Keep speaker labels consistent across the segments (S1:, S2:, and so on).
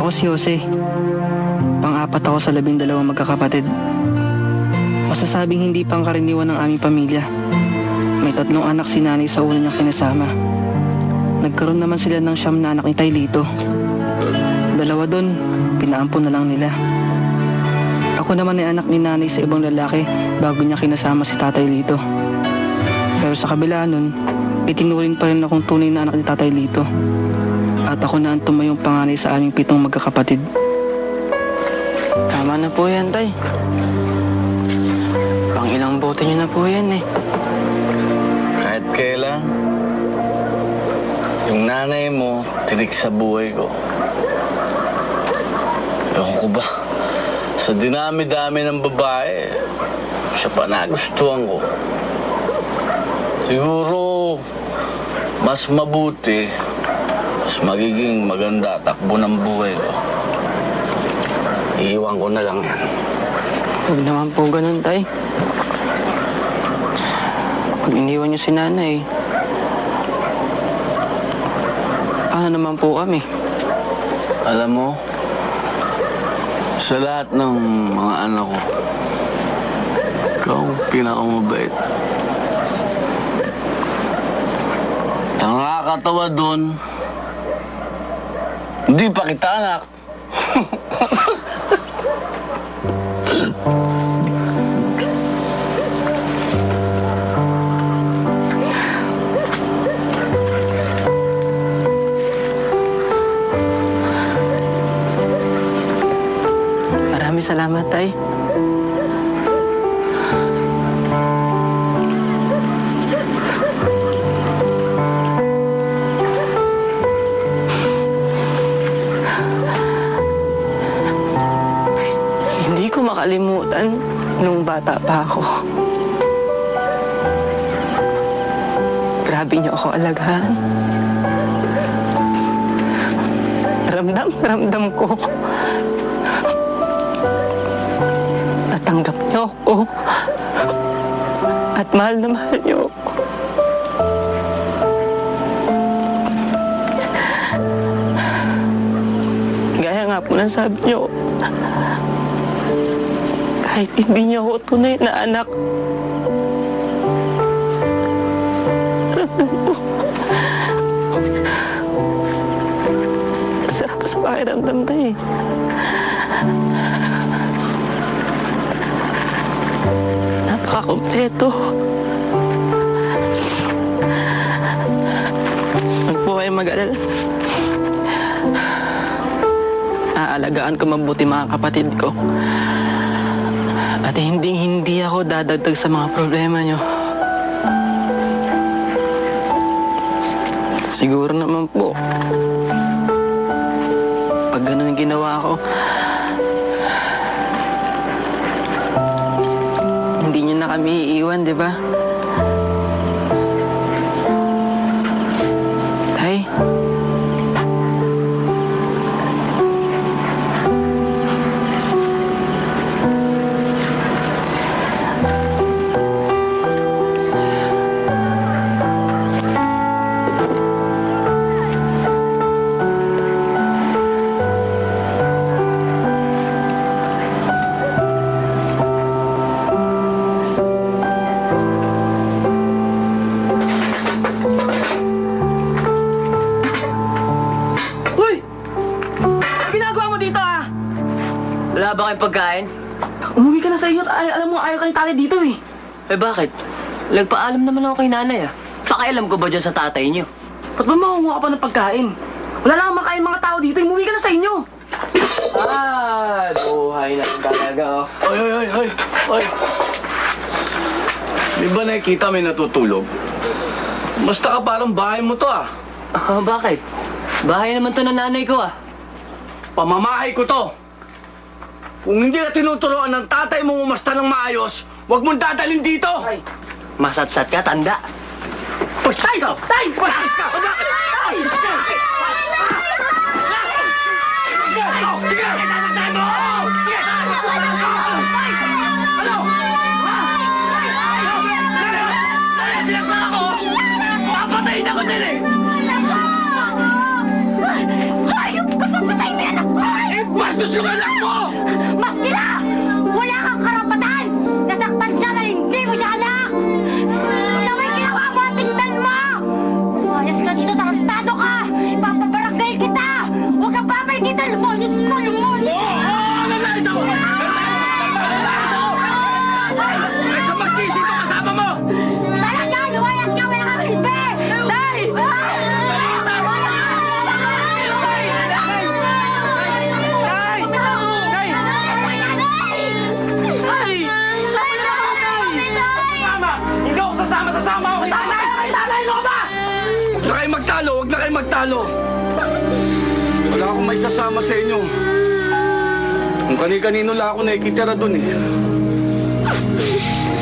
S1: Ako si Jose. Pang-apat ako sa 12 magkakapatid. Masasabing hindi pangkaraniwan ng aming pamilya. May 3 anak si nanay sa una niyang kinasama. Nagkaroon naman sila ng 9 na anak ni Tay Lito. 2 doon, pinaampon na lang nila. Ako naman ay anak ni nanay sa ibang lalaki bago niya kinasama si Tatay Lito. Pero sa kabila nun, itinuring pa rin akong tunay na anak ni Tatay Lito. At ako na ang tumayong panganay sa aming 7 magkakapatid. Tama na po yan, Tay. Pang ilang bote niyo na po yan eh.
S2: Kahit kailan, yung nanay mo, tinik sa buhay ko. Ewan ko ba, sa dinami-dami ng babae, siya pa nagustuhan ko. Siguro, mas mabuti, mas magiging maganda takbo ng buhay ko. Iiwan ko na lang yan.
S1: Huwag naman po ganun, Tay. Kung iniwan niyo si nanay, paano naman po kami?
S2: Alam mo, sa lahat ng mga anak ko, ikaw ang pinakamabait. Ang nakakatawa doon, hindi pa kita anak.
S1: Maraming salamat, Tay. Hindi ko makalimutan nung bata pa ako. Grabe niyo ako alagahan. Ramdam ko. Natanggap niyo ako. At mahal na mahal niyo ako. Gaya nga po ng sabi niyo, kahit hindi niyo ako tunay na anak, ramdam ko. Sarap sa pakiramdam, Tay. Napakakompleto. Huwag po kayo mag-alala. Aalagaan ko mabuti mga kapatid ko. At hindi ako dadagdag sa mga problema nyo. Siguro naman po, pag ganun ginawa ko, hindi nyo na kami iiwan, di ba? Tay?
S3: Wala ba kayong pagkain?
S1: Umuwi ka na sa inyo at alam mo ayaw ka ni tatay dito eh.
S3: Eh bakit? Nagpaalam naman ako kay nanay ah. Pakialam ko ba dyan sa tatay niyo?
S1: Ba't ba makunguha ka pa ng pagkain? Wala lang makain mga tao dito, umuwi ka na sa inyo. Buhay na talaga.
S2: Oy! Di ba nakikita may natutulog? Basta ka parang bahay mo to ah.
S3: Bakit? Bahay naman to ng nanay ko ah.
S2: Pamamahay ko to. Kung hindi ka tinuturoan ng tatay mong umasta ng maayos, huwag mong dadalhin dito!
S1: Tay!
S3: Masatsat ka, tanda.
S2: Tay! Tay! Palakas ka! Bakit? Tay! Sige! Tatasan mo! Sige! Ano? Sinaksak ako! Papatayin ako din eh!
S4: Hayop ka! Papatayin mo yan ako!
S2: bastos yung anak mo!
S4: Maski na! Wala kang karapatan! Nasaktan siya na hindi mo siya anak! Na may ginawa mo at tignan mo! Umayas ka dito, tarantado ka! Ipapabarangay kita! Huwag kang babay kita! Lumolis ko! Lumolis!
S2: Nanay mo! Sa magkisi ito kasama mo!
S4: Talaga! Lumayas ka! Wala kang silbi! Tay!
S2: Hindi ako sasama ako kay nanay! Nanay mo ba? Huwag na kayo magtalo! Huwag na kayo magtalo! Wala akong may sasama sa inyo. Kung kani-kanino lang ako nakikitira dun eh.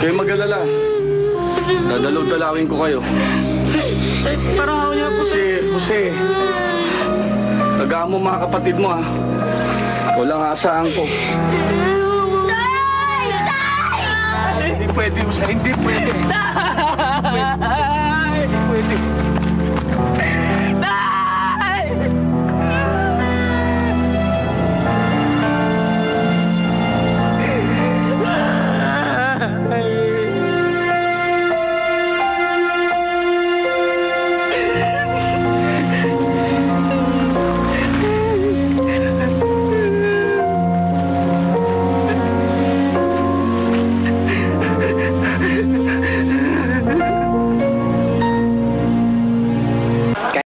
S2: Kayo mag-alala. Dadalaw-dalawin ko kayo.
S1: Parang ako niya po.
S2: Jose, tagaan mo mga kapatid mo ha. Walang aasahan ko.
S4: Tay! Tay!
S2: Hindi pwede, Jose. Hindi pwede.